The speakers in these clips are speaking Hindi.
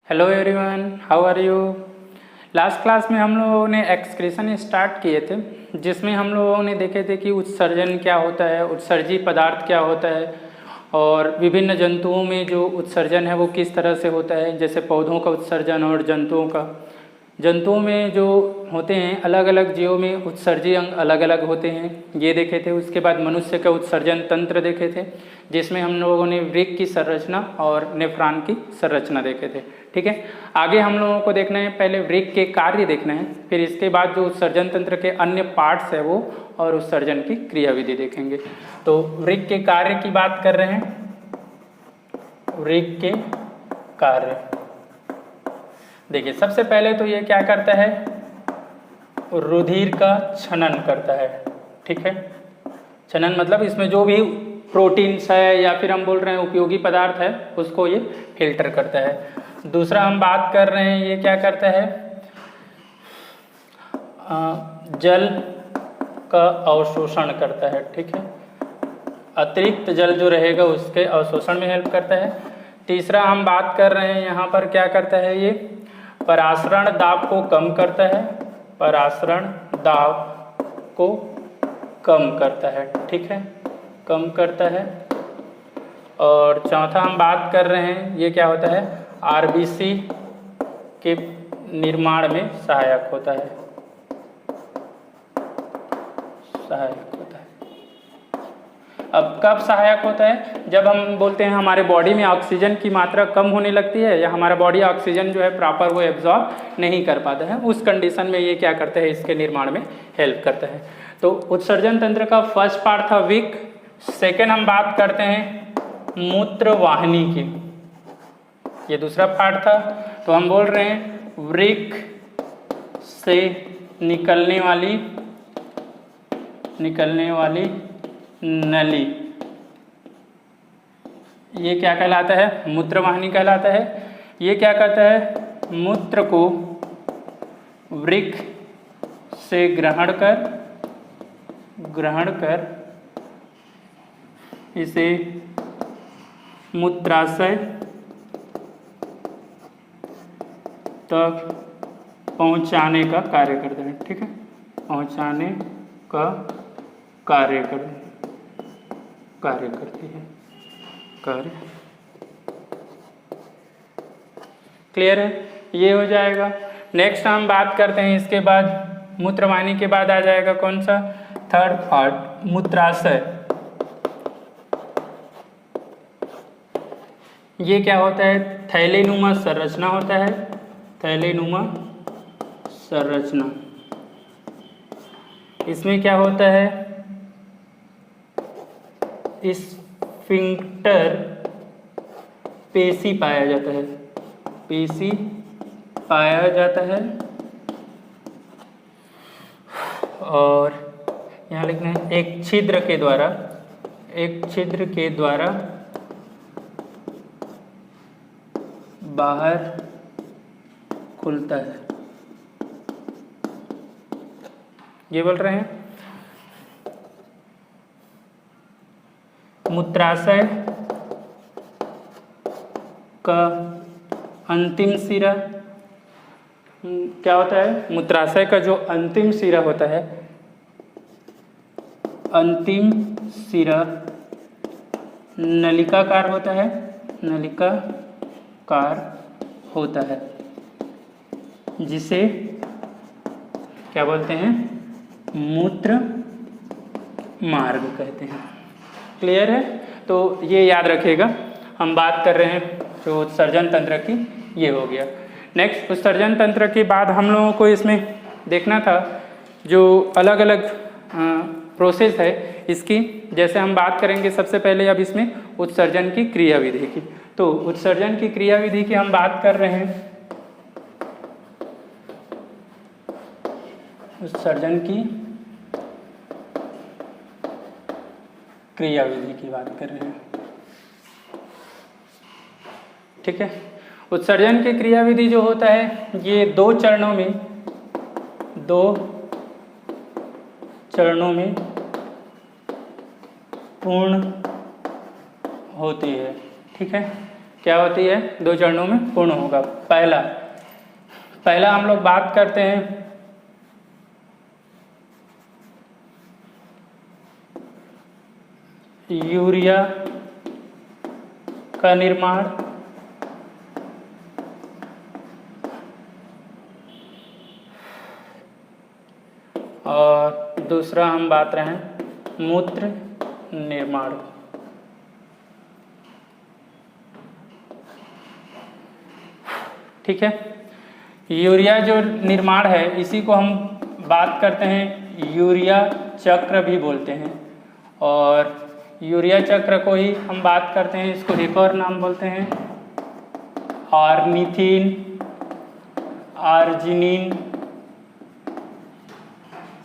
Hello everyone, how are you. Last class में हम लोगों ने एक्सक्रीशन स्टार्ट किए थे, जिसमें हम लोगों ने देखे थे कि उत्सर्जन क्या होता है, उत्सर्जी पदार्थ क्या होता है और विभिन्न जंतुओं में जो उत्सर्जन है वो किस तरह से होता है, जैसे पौधों का उत्सर्जन और जंतुओं में जो होते हैं अलग अलग जीवों में उत्सर्जी अंग अलग अलग होते हैं, ये देखे थे। उसके बाद मनुष्य का उत्सर्जन तंत्र देखे थे, जिसमें हम लोगों ने वृक्क की संरचना और नेफ्रॉन की संरचना देखे थे। ठीक है, आगे हम लोगों को देखना है, पहले वृक्क के कार्य देखना है, फिर इसके बाद जो उत्सर्जन तंत्र के अन्य पार्ट्स है वो और उत्सर्जन की क्रियाविधि देखेंगे। तो वृक्क के कार्य की बात कर रहे हैं। वृक्क के कार्य देखिए, सबसे पहले तो ये क्या करता है, रुधिर का छनन करता है। ठीक है, छनन मतलब इसमें जो भी प्रोटीन्स है या फिर हम बोल रहे हैं उपयोगी पदार्थ है उसको ये फिल्टर करता है। दूसरा हम बात कर रहे हैं, ये क्या करता है, जल का अवशोषण करता है। ठीक है, अतिरिक्त जल जो रहेगा उसके अवशोषण में हेल्प करता है। तीसरा हम बात कर रहे हैं, यहाँ पर क्या करता है, ये परासरण दाब को कम करता है। परासरण दाब को कम करता है। ठीक है, कम करता है। और चौथा हम बात कर रहे हैं, ये क्या होता है, आरबीसी के निर्माण में सहायक होता है। सहायक होता है। अब कब सहायक होता है, जब हम बोलते हैं हमारे बॉडी में ऑक्सीजन की मात्रा कम होने लगती है या हमारा बॉडी ऑक्सीजन जो है प्रॉपर वो एब्जॉर्ब नहीं कर पाता है, उस कंडीशन में ये क्या करता है, इसके निर्माण में हेल्प करता है। तो उत्सर्जन तंत्र का फर्स्ट पार्ट था वृक्क। सेकेंड हम बात करते हैं मूत्रवाहिनी की, ये दूसरा पार्ट था। तो हम बोल रहे हैं वृक्क से निकलने वाली नली, ये क्या कहलाता है, मूत्रवाहिनी कहलाता है। ये क्या करता है, मूत्र को वृक्क से ग्रहण कर इसे मूत्राशय तक पहुंचाने का कार्य करता है। ठीक है, पहुंचाने का कार्य करती है। कार्य क्लियर है, ये हो जाएगा। नेक्स्ट हम बात करते हैं, इसके बाद मूत्रवाहिनी के बाद आ जाएगा कौन सा, थर्ड पार्ट मूत्राशय। ये क्या होता है, थैलेनुमा संरचना होता है। थैलेनुमा संरचना, इसमें क्या होता है, स्फिंक्टर पेशी पाया जाता है। पेशी पाया जाता है और यहाँ लिखना है एक छिद्र के द्वारा बाहर खुलता है, ये बोल रहे हैं। मूत्राशय का अंतिम सिरा क्या होता है, मूत्राशय का जो अंतिम सिरा होता है, अंतिम सिरा नलिकाकार होता है। नलिकाकार होता है, जिसे क्या बोलते हैं, मूत्र मार्ग कहते हैं। क्लियर है, तो ये याद रखिएगा। हम बात कर रहे हैं जो उत्सर्जन तंत्र की, ये हो गया। नेक्स्ट उत्सर्जन तंत्र के बाद हम लोगों को इसमें देखना था जो अलग अलग प्रोसेस है इसकी, जैसे हम बात करेंगे सबसे पहले अब इसमें उत्सर्जन की क्रियाविधि की। तो उत्सर्जन की क्रियाविधि की हम बात कर रहे हैं, उत्सर्जन की क्रियाविधि की बात कर रहे हैं। ठीक है, उत्सर्जन की क्रियाविधि जो होता है ये दो चरणों में पूर्ण होती है। ठीक है, क्या होती है, 2 चरणों में पूर्ण होगा। पहला हम लोग बात करते हैं यूरिया का निर्माण, और दूसरा हम बात रहे हैं मूत्र निर्माण। ठीक है, यूरिया जो निर्माण है इसी को हम बात करते हैं यूरिया चक्र भी बोलते हैं, और यूरिया चक्र को ही हम बात करते हैं, इसको एक और नाम बोलते हैं ऑर्निथिन आर्जिनिन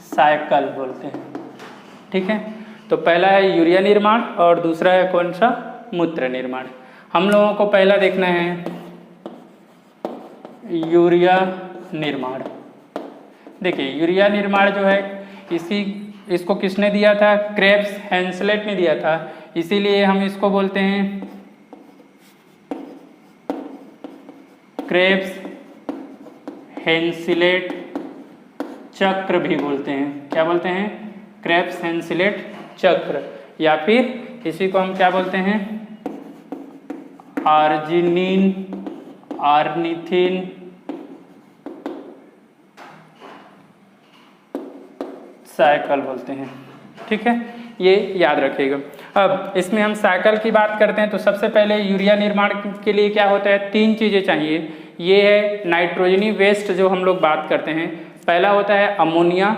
साइकिल बोलते हैं। ठीक है, तो पहला है यूरिया निर्माण और दूसरा है कौन सा, मूत्र निर्माण। हम लोगों को पहला देखना है यूरिया निर्माण। देखिए यूरिया निर्माण जो है इसको किसने दिया था, क्रेब्स हैंसलेट ने दिया था, इसीलिए हम इसको बोलते हैं क्रेब्स हैंसलेट चक्र भी बोलते हैं। क्या बोलते हैं, क्रेब्स हैंसलेट चक्र, या फिर इसी को हम क्या बोलते हैं, आर्जिनिन ऑर्निथिन साइकिल बोलते हैं। ठीक है, ये याद रखिएगा। अब इसमें हम साइकिल की बात करते हैं तो सबसे पहले यूरिया निर्माण के लिए क्या होता है, 3 चीज़ें चाहिए। ये है नाइट्रोजनी वेस्ट जो हम लोग बात करते हैं। पहला होता है अमोनिया,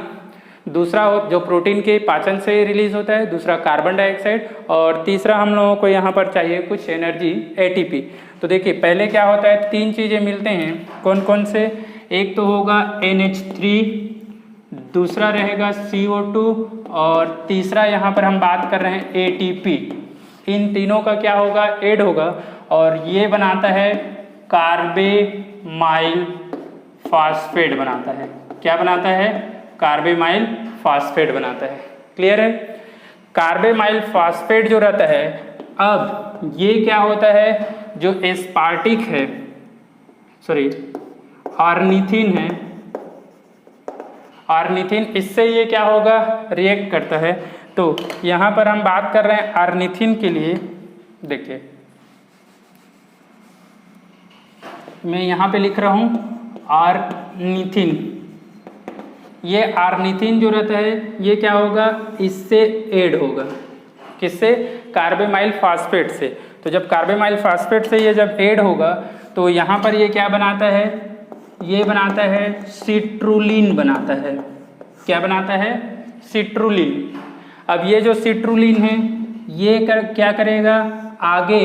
दूसरा जो प्रोटीन के पाचन से रिलीज होता है, दूसरा कार्बन डाइऑक्साइड, और तीसरा हम लोगों को यहाँ पर चाहिए कुछ एनर्जी ATP। तो देखिए पहले क्या होता है, 3 चीज़ें मिलते हैं, कौन कौन से, एक तो होगा NH3, दूसरा रहेगा CO2, और तीसरा यहाँ पर हम बात कर रहे हैं ATP। इन तीनों का क्या होगा, ऐड होगा, और ये बनाता है कार्बेमाइल फास्फेट बनाता है। क्या बनाता है, कार्बेमाइल फास्फेट बनाता है। क्लियर है, कार्बेमाइल फास्फेट जो रहता है, अब ये क्या होता है, जो एस्पार्टिक है, सॉरी ऑर्निथिन है, ऑर्निथिन, इससे ये क्या होगा, रिएक्ट करता है। तो यहाँ पर हम बात कर रहे हैं ऑर्निथिन के लिए। देखिए मैं यहाँ पे लिख रहा हूँ ऑर्निथिन। ये ऑर्निथिन जो रहता है ये क्या होगा, इससे ऐड होगा, किससे, कार्बेमाइल फास्फेट से। तो जब कार्बेमाइल फास्फेट से ये जब ऐड होगा तो यहाँ पर ये क्या बनाता है, ये बनाता है सिट्रुलिन बनाता है। क्या बनाता है, सिट्रुलिन। अब ये जो सिट्रुलिन है ये क्या करेगा, आगे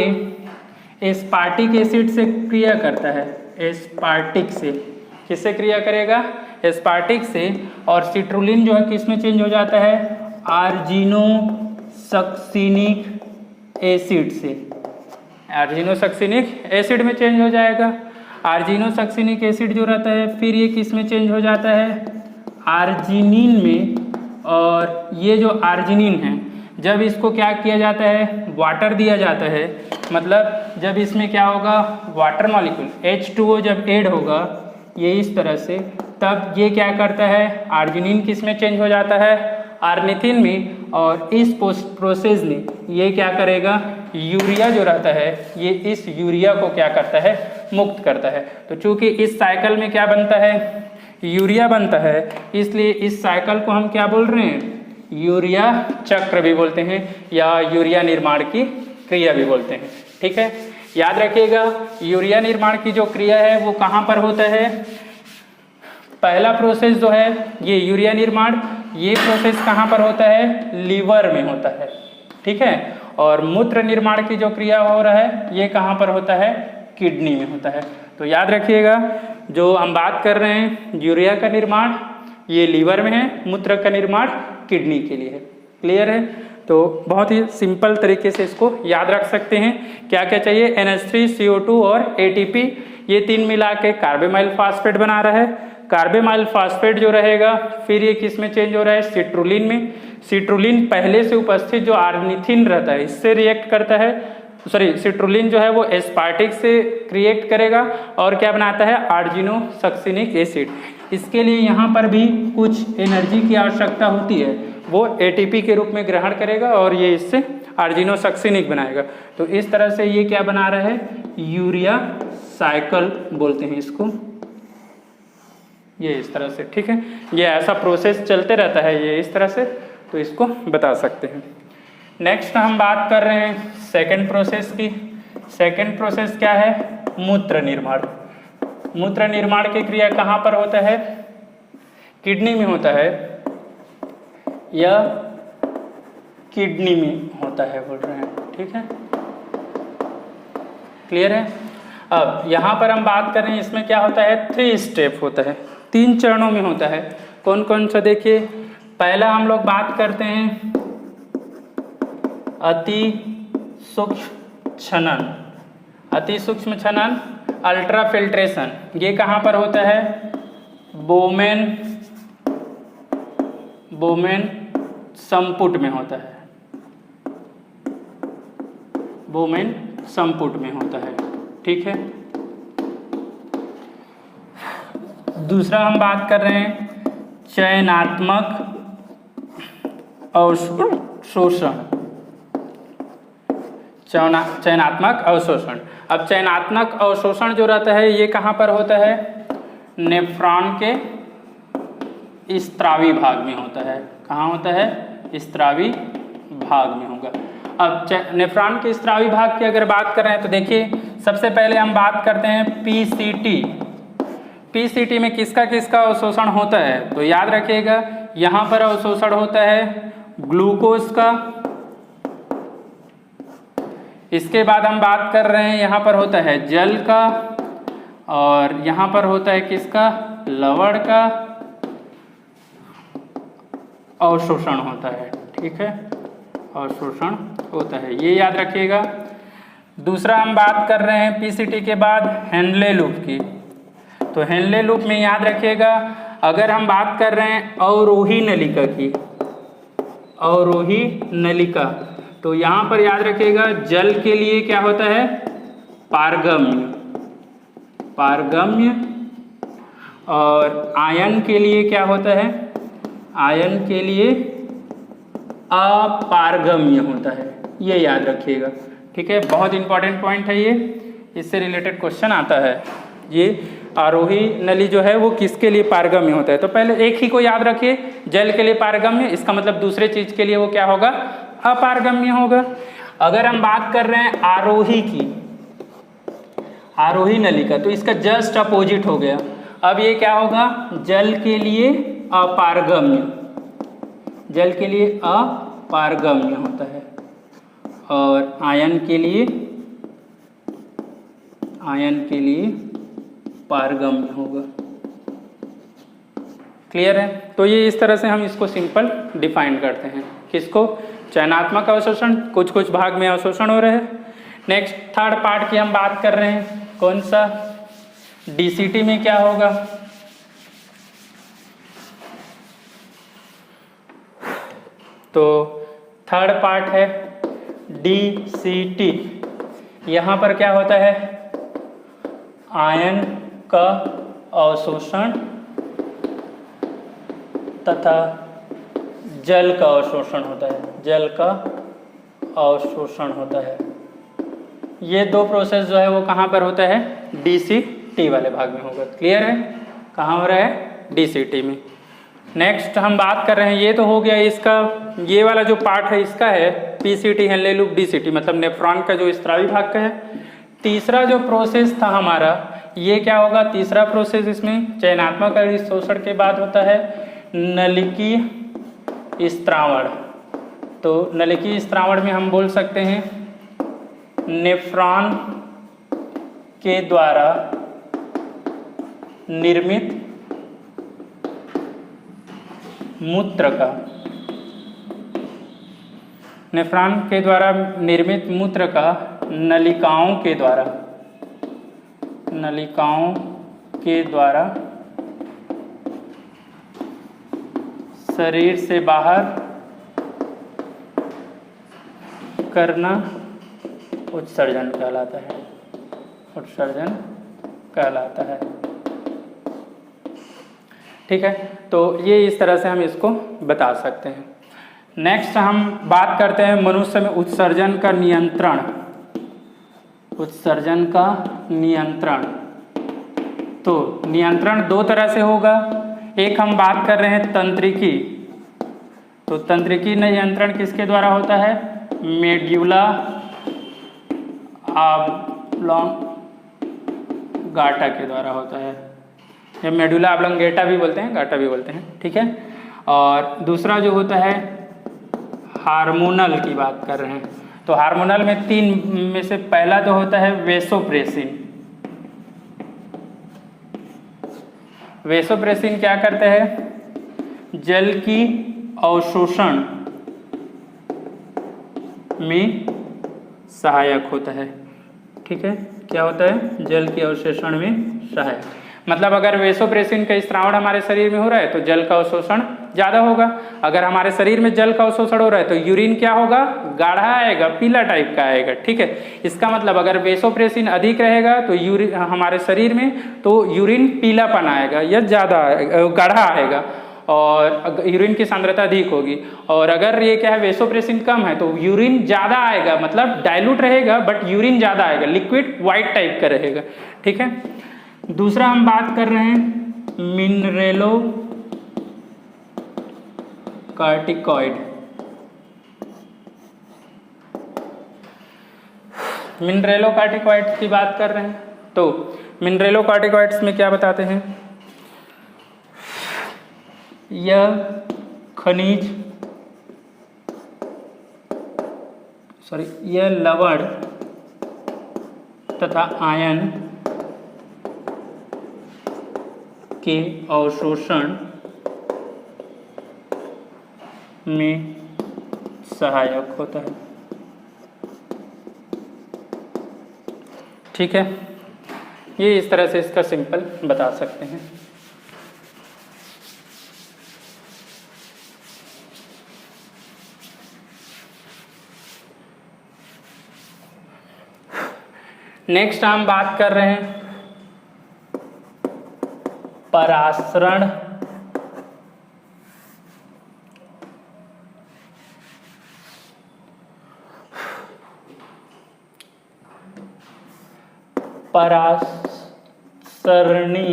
एस्पार्टिक एसिड से क्रिया करता है, एस्पार्टिक से, किससे क्रिया करेगा, एस्पार्टिक से, और सिट्रुलिन जो है किस में चेंज हो जाता है, आर्जिनोसक्सिनिक एसिड से, आर्जिनोसक्सिनिक एसिड में चेंज हो जाएगा। आर्जिनोसक्सिनिक एसिड जो रहता है फिर ये किस में चेंज हो जाता है, आर्जिनिन में, और ये जो आर्जिनिन है जब इसको क्या किया जाता है, वाटर दिया जाता है, मतलब जब इसमें क्या होगा, वाटर मॉलिक्यूल H2O जब ऐड होगा ये इस तरह से, तब ये क्या करता है, आर्जिनिन किस में चेंज हो जाता है, ऑर्निथिन में, और इस प्रोसेस में ये क्या करेगा, यूरिया जो रहता है ये इस यूरिया को क्या करता है, मुक्त करता है। तो चूंकि इस साइकिल में क्या बनता है, यूरिया बनता है, इसलिए इस साइकिल को हम क्या बोल रहे हैं, यूरिया चक्र भी बोलते हैं, या यूरिया निर्माण की क्रिया भी बोलते हैं। ठीक है, याद रखिएगा यूरिया निर्माण की जो क्रिया है वो कहाँ पर होता है, पहला प्रोसेस जो है ये यूरिया निर्माण, ये प्रोसेस कहाँ पर होता है, लीवर में होता है। ठीक है, और मूत्र निर्माण की जो क्रिया हो रहा है ये कहाँ पर होता है, किडनी में होता है। तो याद रखिएगा जो हम बात कर रहे हैं यूरिया का निर्माण ये लीवर में है, मूत्र का निर्माण किडनी के लिए है। क्लियर है, तो बहुत ही सिंपल तरीके से इसको याद रख सकते हैं। क्या क्या चाहिए, NH3, CO2 और ATP, ये 3 मिला के कार्बेमाइल फास्फेट बना रहा है। कार्बेमाइल फास्फेट जो रहेगा फिर ये किस में चेंज हो रहा है, सिट्रुलिन में। सिट्रुलिन पहले से उपस्थित जो ऑर्निथिन रहता है इससे रिएक्ट करता है, सॉरी सिट्रुलिन जो है वो एस्पार्टिक से क्रिएट करेगा और क्या बनाता है, आर्जिनोसक्सिनिक एसिड। इसके लिए यहाँ पर भी कुछ एनर्जी की आवश्यकता होती है, वो एटीपी के रूप में ग्रहण करेगा और ये इससे आर्जिनोसक्सिनिक बनाएगा। तो इस तरह से ये क्या बना रहा है, यूरिया साइकिल बोलते हैं इसको, ये इस तरह से, ठीक है। ये ऐसा प्रोसेस चलते रहता है ये इस तरह से, तो इसको बता सकते हैं। नेक्स्ट हम बात कर रहे हैं सेकंड प्रोसेस की। सेकंड प्रोसेस क्या है, मूत्र निर्माण। मूत्र निर्माण की क्रिया कहाँ पर होता है, किडनी में होता है या किडनी में होता है बोल रहे हैं, ठीक है, क्लियर है। अब यहाँ पर हम बात कर रहे हैं, इसमें क्या होता है, 3 स्टेप होता है, 3 चरणों में होता है। कौन कौन सा देखिए, पहला हम लोग बात करते हैं अति सूक्ष्म छनन। अति सूक्ष्म छनन, अल्ट्रा फिल्ट्रेशन, ये कहाँ पर होता है, बोमेन संपुट में होता है, बोमेन संपुट में होता है, ठीक है। दूसरा हम बात कर रहे हैं चयनात्मक अवशोषण। चयनात्मक अवशोषण, अब चयनात्मक अवशोषण जो रहता है ये कहाँ पर होता है, नेफ्रॉन के स्त्रावी भाग में होता है। कहाँ होता है, स्त्रावी भाग में होगा। अब नेफ्रॉन के स्त्रावी भाग की अगर बात कर रहे हैं तो देखिए, सबसे पहले हम बात करते हैं पीसीटी। पीसीटी में किसका किसका अवशोषण होता है, तो याद रखिएगा यहाँ पर अवशोषण होता है ग्लूकोज का। इसके बाद हम बात कर रहे हैं यहाँ पर होता है जल का, और यहाँ पर होता है किसका, लवण का अवशोषण होता है, ठीक है, अवशोषण होता है, ये याद रखिएगा। दूसरा हम बात कर रहे हैं पीसीटी के बाद हेनले लूप की। तो हेनले लूप में याद रखिएगा, अगर हम बात कर रहे हैं अवरोही नलिका की, अवरोही नलिका, तो यहाँ पर याद रखिएगा जल के लिए क्या होता है, पारगम्य, पारगम्य, और आयन के लिए क्या होता है, आयन के लिए अपारगम्य होता है, ये याद रखिएगा, ठीक है। बहुत इंपॉर्टेंट पॉइंट है ये, इससे रिलेटेड क्वेश्चन आता है। ये आरोही नली जो है वो किसके लिए पारगम्य होता है, तो पहले एक ही को याद रखिए, जल के लिए पारगम्य, इसका मतलब दूसरे चीज के लिए वो क्या होगा, अपारगम्य होगा। अगर हम बात कर रहे हैं आरोही की, आरोही नली का, तो इसका जस्ट अपोजिट हो गया। अब ये क्या होगा, जल के लिए अपारगम्य, जल के लिए अपारगम्य होता है, और आयन के लिए पारगम्य होगा, क्लियर है। तो ये इस तरह से हम इसको सिंपल डिफाइन करते हैं, किसको, चयनात्मक अवशोषण, कुछ कुछ भाग में अवशोषण हो रहे हैं। नेक्स्ट थर्ड पार्ट की हम बात कर रहे हैं, कौन सा, डीसीटी में क्या होगा, तो थर्ड पार्ट है डीसीटी। यहाँ पर क्या होता है, आयन का अवशोषण तथा जल का अवशोषण होता है, जल का अवशोषण होता है। ये दो प्रोसेस जो है वो कहाँ पर होता है, डीसीटी वाले भाग में होगा, क्लियर है। कहाँ हो रहा है, डीसीटी में। नेक्स्ट हम बात कर रहे हैं, ये तो हो गया इसका, ये वाला जो पार्ट है इसका है पीसीटी, हेनले लूप, डीसीटी, मतलब नेफ्रॉन का जो स्त्रावी भाग का है। तीसरा जो प्रोसेस था हमारा, ये क्या होगा, तीसरा प्रोसेस इसमें चयनात्मक अवशोषण के बाद होता है नलिकीय स्त्रावण। तो नलिकीय स्त्रावण में हम बोल सकते हैं नेफ्रॉन के द्वारा निर्मित मूत्र का, नेफ्रॉन के द्वारा निर्मित मूत्र का नलिकाओं के द्वारा शरीर से बाहर करना उत्सर्जन कहलाता है, उत्सर्जन कहलाता है। ठीक है, तो ये इस तरह से हम इसको बता सकते हैं। नेक्स्ट हम बात करते हैं मनुष्य में उत्सर्जन का नियंत्रण। उत्सर्जन का नियंत्रण, तो नियंत्रण दो तरह से होगा। एक हम बात कर रहे हैं तंत्रिकी, तो तंत्रिकी नियंत्रण किसके द्वारा होता है? मेड्यूला ऑब्लोंगाटा के द्वारा होता है, या मेडुला ऑब्लोंगेटा भी बोलते हैं, गाटा भी बोलते हैं। ठीक है, और दूसरा जो होता है हार्मोनल की बात कर रहे हैं, तो हार्मोनल में तीन में से पहला तो होता है वेसोप्रेसिन। वेसोप्रेसिन क्या करता है? जल की अवशोषण में सहायक होता है। ठीक है, क्या होता है? जल के अवशोषण में सहायक। मतलब अगर वेसोप्रेसिन का स्त्रावण हमारे शरीर में हो रहा है तो जल का अवशोषण ज़्यादा होगा। अगर हमारे शरीर में जल का अवशोषण हो रहा है तो यूरिन क्या होगा? गाढ़ा आएगा, पीला टाइप का आएगा। ठीक है, इसका मतलब अगर वेसोप्रेसिन अधिक रहेगा तो यूरिन हमारे शरीर में तो यूरिन पीलापन आएगा या ज़्यादा गाढ़ा आएगा, और यूरिन की सांद्रता अधिक होगी। और अगर ये क्या है, वेसोप्रेसिन कम है तो यूरिन ज़्यादा आएगा, मतलब डाइल्यूट रहेगा बट यूरिन ज़्यादा आएगा, लिक्विड वाइट टाइप का रहेगा। ठीक है, दूसरा हम बात कर रहे हैं मिनरेलो कार्टिकॉइड। मिनरेलो कार्टिकॉइड्स की बात कर रहे हैं, तो मिनरेलो कार्टिकॉइड्स में क्या बताते हैं? यह खनिज यह लवण तथा आयन के अवशोषण में सहायक होता है। ठीक है, ये इस तरह से इसका सिंपल बता सकते हैं। नेक्स्ट हम बात कर रहे हैं परासरण परासरणी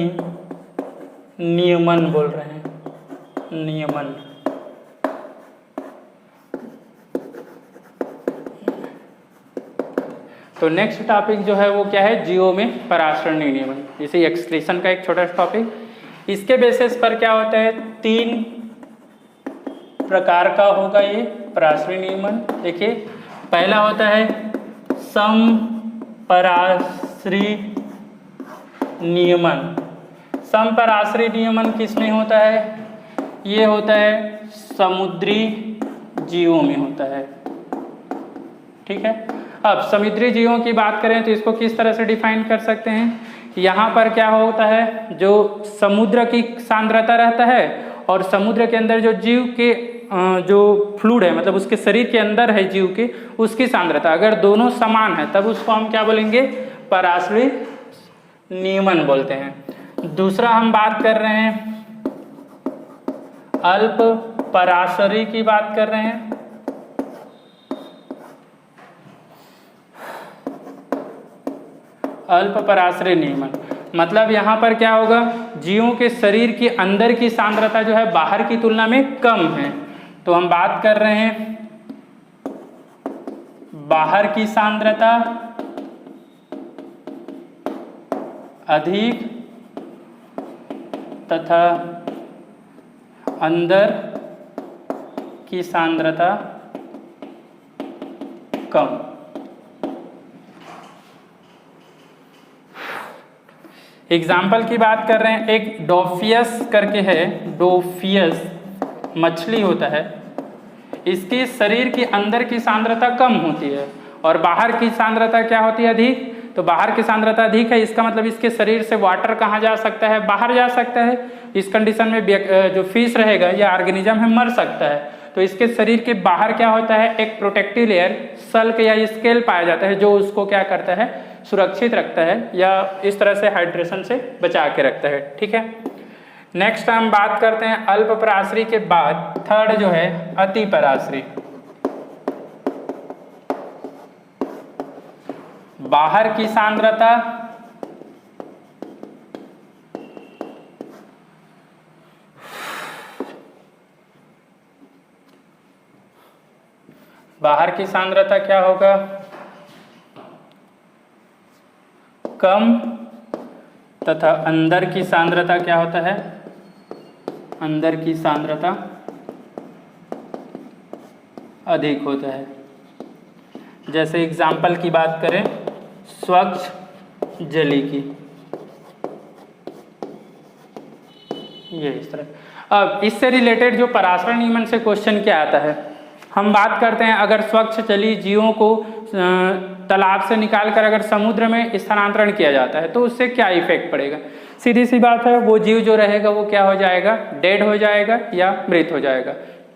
नियमन बोल रहे हैं, नियमन। तो नेक्स्ट टॉपिक जो है वो क्या है? जीवों में परासरणी नियमन, जैसे एक्सक्रीशन का एक छोटा टॉपिक। इसके बेसिस पर क्या होता है? 3 प्रकार का होगा ये परासरणी नियमन। देखिए, पहला होता है समपराश्री नियमन। समपराश्री नियमन किसमें होता है? ये होता है समुद्री जीवों में होता है। ठीक है, अब समुद्री जीवों की बात करें तो इसको किस तरह से डिफाइन कर सकते हैं? यहाँ पर क्या होता है, जो समुद्र की सांद्रता रहता है और समुद्र के अंदर जो जीव के जो फ्लूइड है, मतलब उसके शरीर के अंदर है जीव के, उसकी सांद्रता अगर दोनों समान है तब उसको हम क्या बोलेंगे? पराश्रयी नियमन बोलते हैं। दूसरा हम बात कर रहे हैं अल्प पराशरी की बात कर रहे हैं। अल्प पराश्रय नियमन मतलब यहाँ पर क्या होगा, जीवों के शरीर के अंदर की सांद्रता जो है बाहर की तुलना में कम है। तो हम बात कर रहे हैं बाहर की सांद्रता अधिक तथा अंदर की सांद्रता कम। एग्जाम्पल की बात कर रहे हैं, एक डोफियस करके है, डोफियस मछली होता है, इसके शरीर के अंदर की सांद्रता कम होती है और बाहर की सांद्रता क्या होती है? अधिक। तो बाहर की सांद्रता अधिक है, इसका मतलब इसके शरीर से वाटर कहाँ जा सकता है? बाहर जा सकता है। इस कंडीशन में जो फिश रहेगा या ऑर्गेनिज्म है मर सकता है। तो इसके शरीर के बाहर क्या होता है, एक प्रोटेक्टिव लेयर सल्क या स्केल पाया जाता है जो उसको क्या करता है, सुरक्षित रखता है या इस तरह से हाइड्रेशन से बचा के रखता है। ठीक है, नेक्स्ट हम बात करते हैं अल्प पराश्री के बाद थर्ड जो है अति पराश्री। बाहर की सांद्रता क्या होगा, कम, तथा अंदर की सांद्रता क्या होता है, अंदर की सांद्रता अधिक होता है। जैसे एग्जाम्पल की बात करें स्वच्छ जली की, ये इस तरह। अब इससे रिलेटेड जो पराशरण नियमन से क्वेश्चन क्या आता है, हम बात करते हैं अगर स्वच्छ जलीय जीवों को तालाब से निकालकर अगर समुद्र में स्थानांतरण किया जाता है तो उससे क्या इफेक्ट पड़ेगा। सीधी सी बात है, वो जीव जो रहेगा वो क्या हो जाएगा, डेड हो जाएगा या मृत हो जाएगा।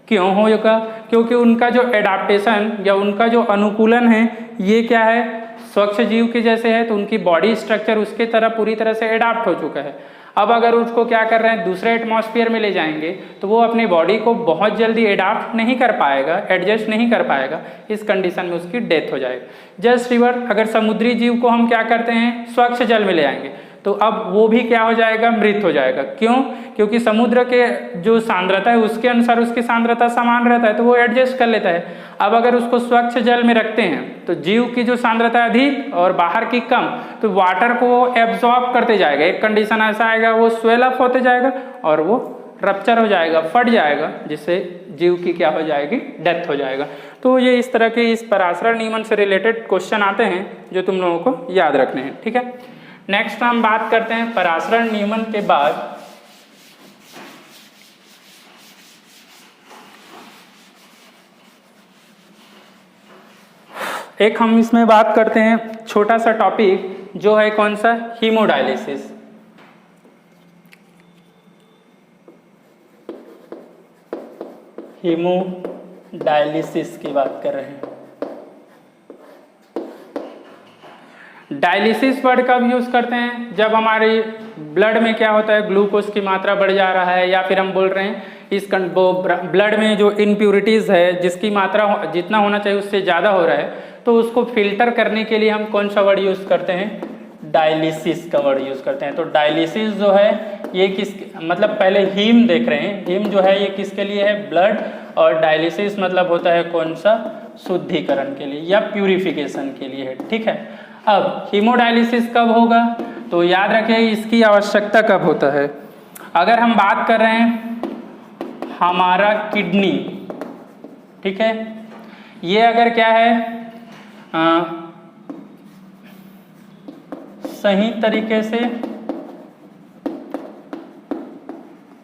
क्यों होगा, क्योंकि उनका जो एडाप्टेशन या उनका जो अनुकूलन है ये क्या है, स्वच्छ जीव के जैसे है, तो उनकी बॉडी स्ट्रक्चर उसके तरह पूरी तरह से एडाप्ट हो चुका है। अब अगर उसको क्या कर रहे हैं, दूसरे एटमॉस्फेयर में ले जाएंगे तो वो अपनी बॉडी को बहुत जल्दी एडाप्ट नहीं कर पाएगा, एडजस्ट नहीं कर पाएगा, इस कंडीशन में उसकी डेथ हो जाएगी। जस्ट रिवर अगर समुद्री जीव को हम क्या करते हैं, स्वच्छ जल में ले आएंगे तो अब वो भी क्या हो जाएगा, मृत हो जाएगा। क्यों, क्योंकि समुद्र के जो सांद्रता है उसके अनुसार उसकी सांद्रता समान रहता है तो वो एडजस्ट कर लेता है। अब अगर उसको स्वच्छ जल में रखते हैं तो जीव की जो सांद्रता अधिक और बाहर की कम, तो वाटर को एब्जॉर्ब करते जाएगा। एक कंडीशन ऐसा आएगा वो स्वेल अप होते जाएगा और वो रप्चर हो जाएगा, फट जाएगा, जिससे जीव की क्या हो जाएगी, डेथ हो जाएगा। तो ये इस तरह के इस पराशरण नियमन से रिलेटेड क्वेश्चन आते हैं जो तुम लोगों को याद रखने हैं। ठीक है, नेक्स्ट हम बात करते हैं पराशरण नियमन के बाद एक हम इसमें बात करते हैं छोटा सा टॉपिक जो है कौन सा, हीमोडायलिसिस। हीमोडायलिसिस की बात कर रहे हैं। डायलिसिस वर्ड कब यूज करते हैं, जब हमारे ब्लड में क्या होता है, ग्लूकोज की मात्रा बढ़ जा रहा है, या फिर हम बोल रहे हैं इस ब्लड में जो इम्प्यूरिटीज है जिसकी मात्रा जितना होना चाहिए उससे ज़्यादा हो रहा है, तो उसको फिल्टर करने के लिए हम कौन सा वर्ड यूज करते हैं, डायलिसिस का वर्ड यूज करते हैं। तो डायलिसिस जो है ये किस मतलब पहले हीम देख रहे हैं, हीम जो है ये किसके लिए है, ब्लड, और डायलिसिस मतलब होता है कौन सा, शुद्धिकरण के लिए या प्यूरिफिकेशन के लिए है। ठीक है, अब हीमोडायलिसिस कब होगा, तो याद रखिए इसकी आवश्यकता कब होता है। अगर हम बात कर रहे हैं हमारा किडनी, ठीक है, ये अगर क्या है सही तरीके से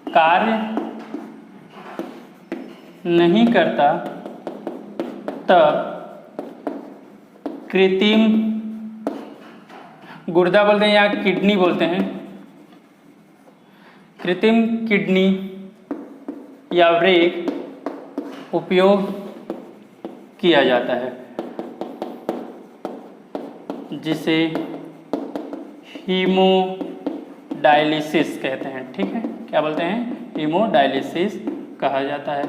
कार्य नहीं करता तब कृत्रिम गुर्दा बोलते हैं या किडनी बोलते हैं, कृत्रिम किडनी या ब्रेक उपयोग किया जाता है, जिसे हीमोडायलिसिस कहते हैं। ठीक है, क्या बोलते हैं, हीमोडायलिसिस कहा जाता है।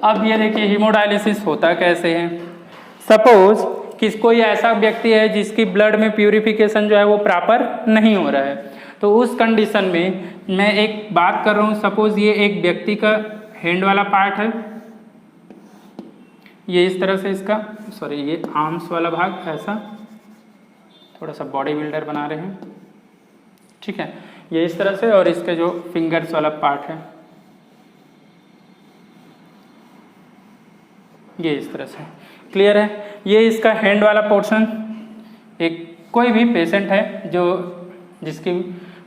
अब ये देखिए हीमोडायलिसिस होता कैसे है। सपोज कि कोई ऐसा व्यक्ति है जिसकी ब्लड में प्यूरिफिकेशन जो है वो प्रॉपर नहीं हो रहा है, तो उस कंडीशन में मैं एक बात कर रहा हूँ, सपोज ये एक व्यक्ति का हैंड वाला पार्ट है, ये इस तरह से इसका ये आर्म्स वाला भाग ऐसा, थोड़ा सा बॉडी बिल्डर बना रहे हैं। ठीक है, ये इस तरह से, और इसके जो फिंगर्स वाला पार्ट है ये इस तरह से, क्लियर है। ये इसका हैंड वाला पोर्शन, एक कोई भी पेशेंट है जो जिसकी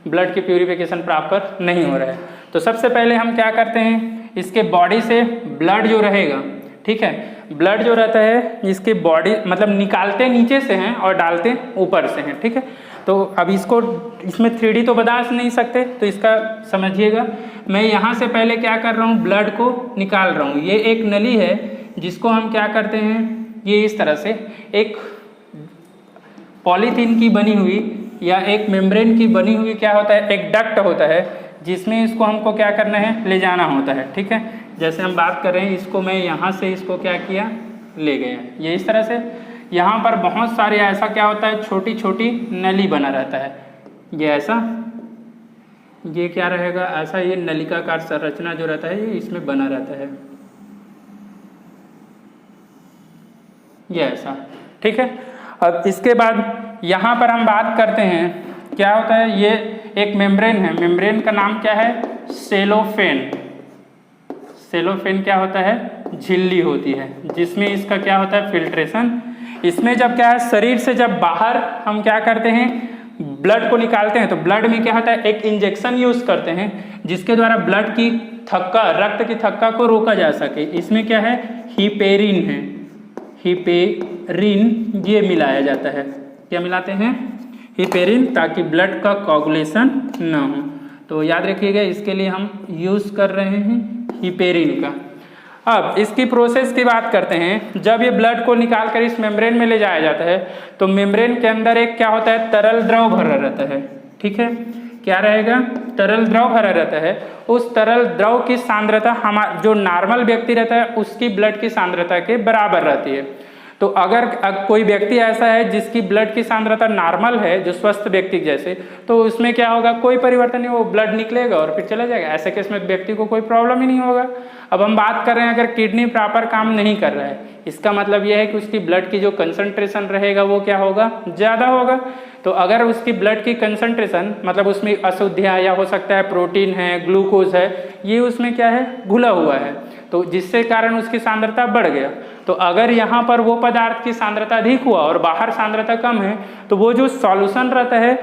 ब्लड की प्यूरिफिकेशन प्रॉपर नहीं हो रहा है, तो सबसे पहले हम क्या करते हैं, इसके बॉडी से ब्लड जो रहेगा, ठीक है, ब्लड जो रहता है इसके बॉडी मतलब निकालते नीचे से हैं और डालते ऊपर से हैं। ठीक है, तो अब इसको इसमें 3D तो बता नहीं सकते, तो इसका समझिएगा मैं यहाँ से पहले क्या कर रहा हूँ, ब्लड को निकाल रहा हूँ। ये एक नली है जिसको हम क्या करते हैं, ये इस तरह से एक पॉलीथीन की बनी हुई या एक मेम्ब्रेन की बनी हुई क्या होता है, एक डक्ट होता है जिसमें इसको हमको क्या करना है, ले जाना होता है। ठीक है, जैसे हम बात कर रहे हैं, इसको मैं यहाँ से इसको क्या किया, ले गया। ये इस तरह से यहाँ पर बहुत सारे ऐसा क्या होता है, छोटी छोटी नली बना रहता है। ये ऐसा, ये क्या रहेगा, ऐसा ये नलिकाकार संरचना जो रहता है ये इसमें बना रहता है, ये ऐसा। ठीक है, अब इसके बाद यहाँ पर हम बात करते हैं क्या होता है, ये एक मेम्ब्रेन है। मेम्ब्रेन का नाम क्या है, सेलोफेन। सेलोफेन क्या होता है, झिल्ली होती है जिसमें इसका क्या होता है, फिल्ट्रेशन। इसमें जब क्या है, शरीर से जब बाहर हम क्या करते हैं, ब्लड को निकालते हैं, तो ब्लड में क्या होता है, एक इंजेक्शन यूज करते हैं जिसके द्वारा ब्लड की थक्का, रक्त की थक्का को रोका जा सके। इसमें क्या है, हिपेरिन है, हिपेरिन ये मिलाया जाता है। क्या मिलाते हैं, हिपेरिन, ताकि ब्लड का कोगुलेशन ना हो। तो याद रखिएगा, इसके लिए हम यूज कर रहे हैं हिपेरिन का। अब इसकी प्रोसेस की बात करते हैं। जब ये ब्लड को निकाल कर इस मेम्ब्रेन में ले जाया जाता है तो मेम्ब्रेन के अंदर एक क्या होता है, तरल द्रव भरा रहता है। ठीक है, क्या रहेगा, तरल द्रव भरा रहता है। उस तरल द्रव की सांद्रता हमारा जो नॉर्मल व्यक्ति रहता है उसकी ब्लड की सांद्रता के बराबर रहती है। तो अगर कोई व्यक्ति ऐसा है जिसकी ब्लड की सांद्रता नॉर्मल है, जो स्वस्थ व्यक्ति जैसे, तो उसमें क्या होगा, कोई परिवर्तन नहीं, वो ब्लड निकलेगा और फिर चला जाएगा। ऐसे केस में व्यक्ति को कोई प्रॉब्लम ही नहीं होगा। अब हम बात कर रहे हैं, अगर किडनी प्रॉपर काम नहीं कर रहा है, इसका मतलब यह है कि उसकी ब्लड की जो कंसंट्रेशन रहेगा वो क्या होगा, ज़्यादा होगा। तो अगर उसकी ब्लड की कंसंट्रेशन मतलब उसमें अशुद्धियाँ या हो सकता है प्रोटीन है, ग्लूकोज है, ये उसमें क्या है, घुला हुआ है, तो जिससे कारण उसकी सांद्रता बढ़ गया। तो अगर यहाँ पर वो पदार्थ की सांद्रता अधिक हुआ और बाहर सांद्रता कम है, तो वो जो सॉल्यूशन रहता है,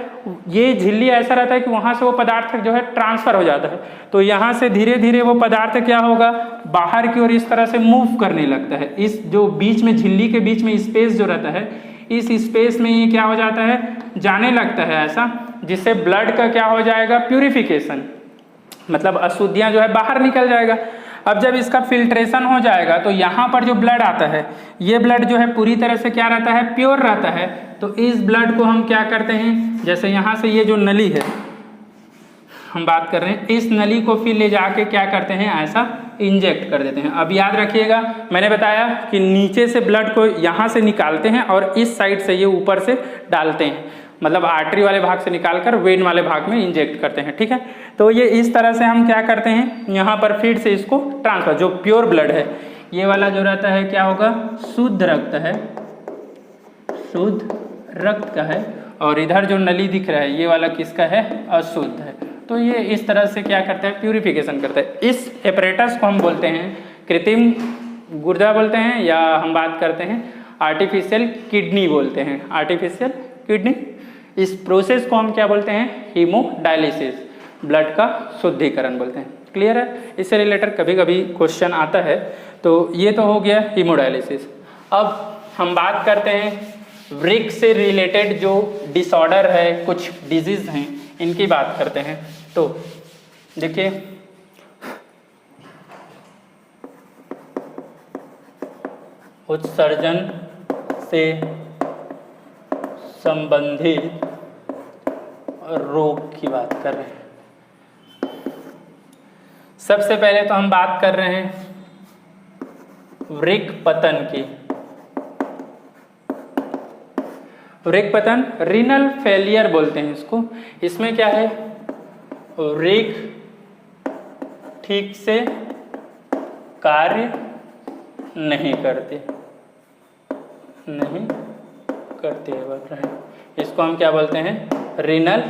ये झिल्ली ऐसा रहता है कि वहाँ से वो पदार्थ जो है ट्रांसफर हो जाता है। तो यहाँ से धीरे धीरे वो पदार्थ क्या होगा, बाहर की ओर इस तरह से मूव करने लगता है। इस जो बीच में झिल्ली के बीच में स्पेस जो रहता है, इस स्पेस में ये क्या हो जाता है, जाने लगता है ऐसा, जिससे ब्लड का क्या हो जाएगा, प्यूरिफिकेशन, मतलब अशुद्धियाँ जो है बाहर निकल जाएगा। अब जब इसका फिल्ट्रेशन हो जाएगा तो यहाँ पर जो ब्लड आता है, ये ब्लड जो है पूरी तरह से क्या रहता है, प्योर रहता है। तो इस ब्लड को हम क्या करते हैं, जैसे यहाँ से ये जो नली है हम बात कर रहे हैं, इस नली को फिर ले जाके क्या करते हैं, ऐसा इंजेक्ट कर देते हैं। अब याद रखिएगा, मैंने बताया कि नीचे से ब्लड को यहाँ से निकालते हैं और इस साइड से ये ऊपर से डालते हैं, मतलब आर्टरी वाले भाग से निकालकर वेन वाले भाग में इंजेक्ट करते हैं। ठीक है, तो ये इस तरह से हम क्या करते हैं, यहाँ पर फिर से इसको ट्रांसफर, जो प्योर ब्लड है ये वाला जो रहता है क्या होगा, शुद्ध रक्त है, शुद्ध रक्त का है, और इधर जो नली दिख रहा है ये वाला किसका है, अशुद्ध है। तो ये इस तरह से क्या करता है, प्यूरिफिकेशन करता है। इस एपरेटस को हम बोलते हैं कृत्रिम गुर्दा बोलते हैं, या हम बात करते हैं आर्टिफिशियल किडनी बोलते हैं, आर्टिफिशियल किडनी। इस प्रोसेस को हम क्या बोलते हैं, हीमोडायलिसिस, ब्लड का शुद्धिकरण बोलते हैं। क्लियर है, इससे रिलेटेड कभी कभी क्वेश्चन आता है। तो ये तो हो गया हीमोडायलिसिस। अब हम बात करते हैं वृक्क से रिलेटेड जो डिसऑर्डर है, कुछ डिजीज हैं, इनकी बात करते हैं। तो देखिए, उत्सर्जन से संबंधित रोग की बात कर रहे हैं। सबसे पहले तो हम बात कर रहे हैं वृक्क पतन की। वृक्क पतन, रीनल फेलियर बोलते हैं इसको। इसमें क्या है, वृक्क ठीक से कार्य नहीं करते, नहीं करते हैं, इसको हम क्या बोलते हैं, रीनल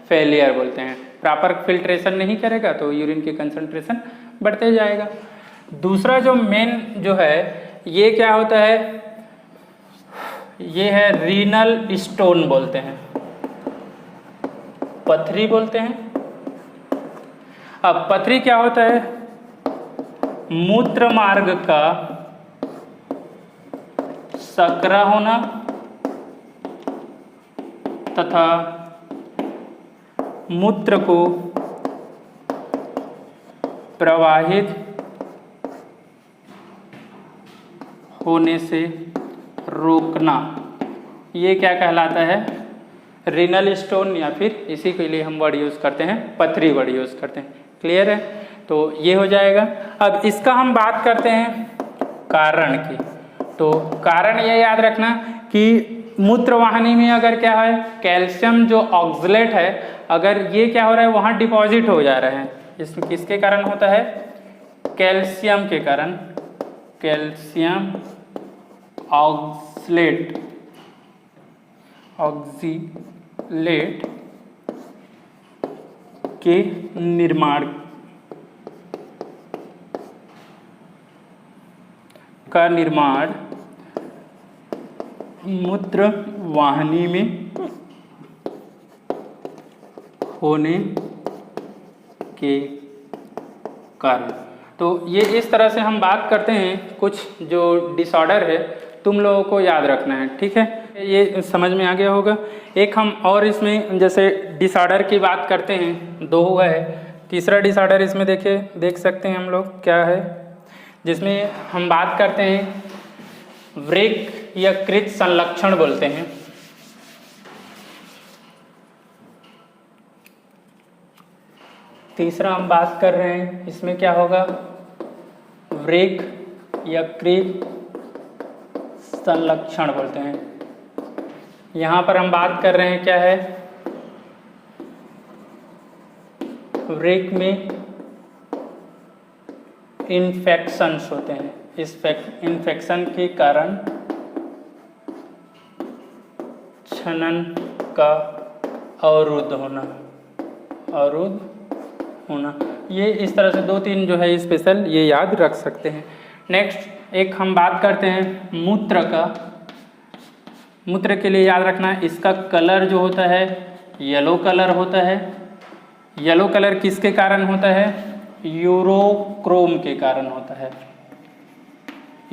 फेलियर बोलते हैं। प्रॉपर फिल्ट्रेशन नहीं करेगा तो यूरिन की कंसंट्रेशन बढ़ते जाएगा। दूसरा जो मेन जो है, ये क्या होता है, ये है रीनल स्टोन बोलते हैं, पथरी बोलते हैं। अब पथरी क्या होता है, मूत्र मार्ग का संकरा होना तथा मूत्र को प्रवाहित होने से रोकना, ये क्या कहलाता है? रीनल स्टोन, या फिर इसी के लिए हम वर्ड यूज़ करते हैं पथरी वर्ड यूज़ करते हैं। क्लियर है? तो ये हो जाएगा। अब इसका हम बात करते हैं कारण की। तो कारण ये याद रखना कि मूत्रवाहिनी में अगर क्या है, कैल्शियम जो ऑक्सलेट है, अगर ये क्या हो रहा है, वहाँ डिपॉजिट हो जा रहा है। इस किसके कारण होता है? कैल्शियम के कारण, कैल्शियम ऑक्सलेट के निर्माण मूत्र वाहिनी में होने के कारण। तो ये इस तरह से हम बात करते हैं, कुछ जो डिसऑर्डर है तुम लोगों को याद रखना है, ठीक है? ये समझ में आ गया होगा। एक हम और इसमें जैसे डिसऑर्डर की बात करते हैं, 2 हुआ है, तीसरा डिसऑर्डर इसमें देख सकते हैं हम लोग क्या है, जिसमें हम बात करते हैं वृक्क या कृत संलक्षण बोलते हैं। तीसरा हम बात कर रहे हैं, इसमें क्या होगा? वृक्क या कृत संलक्षण बोलते हैं। यहाँ पर हम बात कर रहे हैं क्या है? वृक्क में इन्फेक्शंस होते हैं। इस इन्फेक्शन के कारण छनन का अवरुद्ध होना। ये इस तरह से 2-3 जो है स्पेशल ये याद रख सकते हैं। नेक्स्ट एक हम बात करते हैं मूत्र का। मूत्र के लिए याद रखना, इसका कलर जो होता है येलो कलर होता है। येलो कलर किसके कारण होता है? यूरोक्रोम के कारण होता है।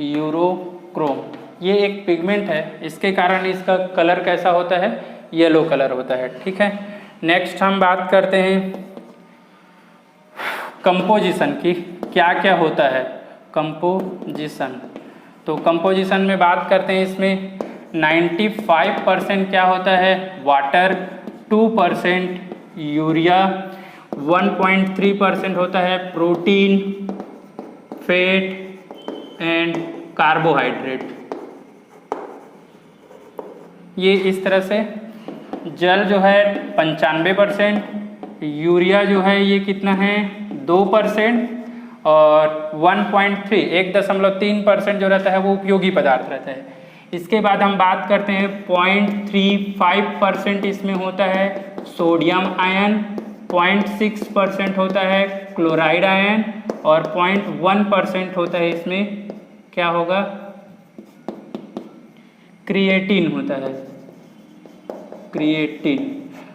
यूरोक्रोम ये एक पिगमेंट है, इसके कारण इसका कलर कैसा होता है? येलो कलर होता है, ठीक है? नेक्स्ट हम बात करते हैं कंपोजिशन की। क्या क्या होता है कंपोजिशन? तो कंपोजिशन में बात करते हैं, इसमें 95% क्या होता है? वाटर, 2% यूरिया, 1.3% होता है प्रोटीन, फैट एंड कार्बोहाइड्रेट। ये इस तरह से जल जो है 95%, यूरिया जो है ये कितना है 2%, और 1.3% जो रहता है वो उपयोगी पदार्थ रहता है। इसके बाद हम बात करते हैं 0.35% इसमें होता है सोडियम आयन, 0.6% होता है क्लोराइड आयन, और 0.1% होता है इसमें क्या होगा? क्रिएटिन होता है, क्रिएटिन।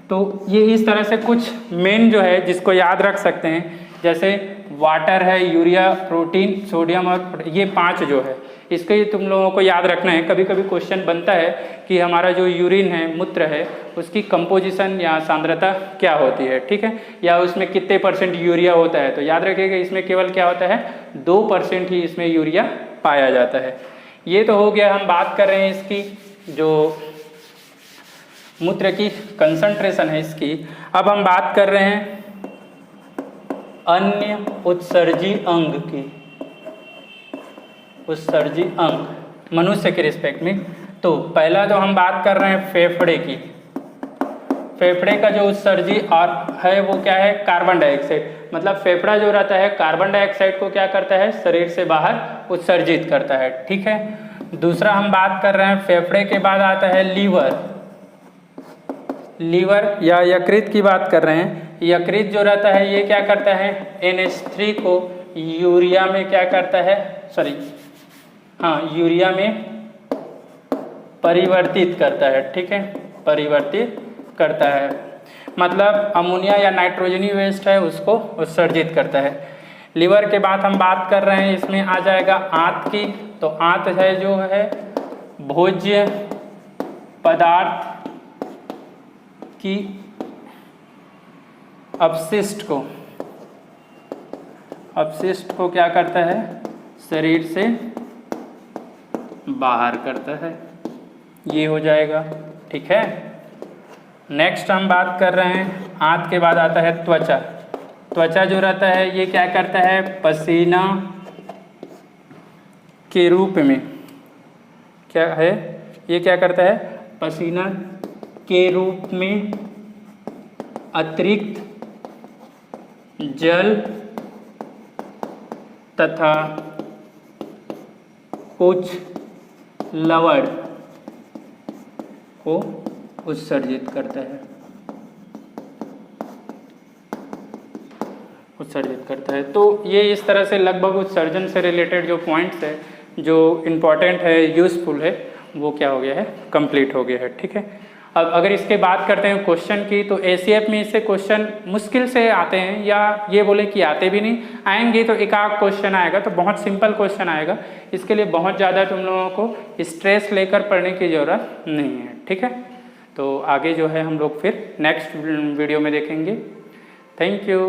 तो ये इस तरह से कुछ मेन जो है जिसको याद रख सकते हैं, जैसे वाटर है, यूरिया, प्रोटीन, सोडियम, और ये 5 जो है इसके तुम लोगों को याद रखना है। कभी कभी क्वेश्चन बनता है कि हमारा जो यूरिन है, मूत्र है, उसकी कंपोजिशन या सांद्रता क्या होती है, ठीक है, या उसमें कितने % यूरिया होता है। तो याद रखिएगा इसमें केवल क्या होता है 2% ही इसमें यूरिया पाया जाता है। ये तो हो गया, हम बात कर रहे हैं इसकी जो मूत्र की कंसंट्रेशन है इसकी। अब हम बात कर रहे हैं अन्य उत्सर्जी अंग की, उत्सर्जी अंग मनुष्य के रिस्पेक्ट में। तो पहला जो हम बात कर रहे हैं फेफड़े की। फेफड़े का जो उत्सर्जी है वो क्या है? Carbon dioxide. मतलब फेफड़ा जो रहता है कार्बन डाइऑक्साइड को क्या करता है? शरीर से बाहर उत्सर्जित करता है, ठीक है। दूसरा हम बात कर रहे हैं फेफड़े के बाद आता है लीवर। लीवर या यकृत की बात कर रहे हैं। यकृत जो रहता है ये क्या करता है? NH3 को यूरिया में क्या करता है? यूरिया में परिवर्तित करता है, ठीक है, परिवर्तित करता है। मतलब अमोनिया या नाइट्रोजनी वेस्ट है उसको उत्सर्जित करता है। लीवर के बाद हम बात कर रहे हैं, इसमें आ जाएगा आंत की। तो आंत है जो है भोज्य पदार्थ की अपशिष्ट को अपशिष्ट को क्या करता है, शरीर से बाहर करता है, ये हो जाएगा। ठीक है, नेक्स्ट हम बात कर रहे हैं, आंत के बाद आता है त्वचा। त्वचा जो रहता है ये क्या करता है, पसीना के रूप में क्या है, ये क्या करता है, पसीना के रूप में अतिरिक्त जल तथा कुछ लवण को उत्सर्जित करता है, उत्सर्जित करता है। तो ये इस तरह से लगभग उत्सर्जन से रिलेटेड जो पॉइंट्स है, जो इम्पॉर्टेंट है, यूज़फुल है, वो क्या हो गया है, कंप्लीट हो गया है। ठीक है, अब अगर इसके बात करते हैं क्वेश्चन की, तो एसीएफ में इससे क्वेश्चन मुश्किल से आते हैं, या ये बोले कि आते भी नहीं, आएंगे तो एक आध क्वेश्चन आएगा, तो बहुत सिंपल क्वेश्चन आएगा। इसके लिए बहुत ज़्यादा तुम लोगों को स्ट्रेस लेकर पढ़ने की ज़रूरत नहीं है। ठीक है, तो आगे जो है हम लोग फिर नेक्स्ट वीडियो में देखेंगे। Thank you.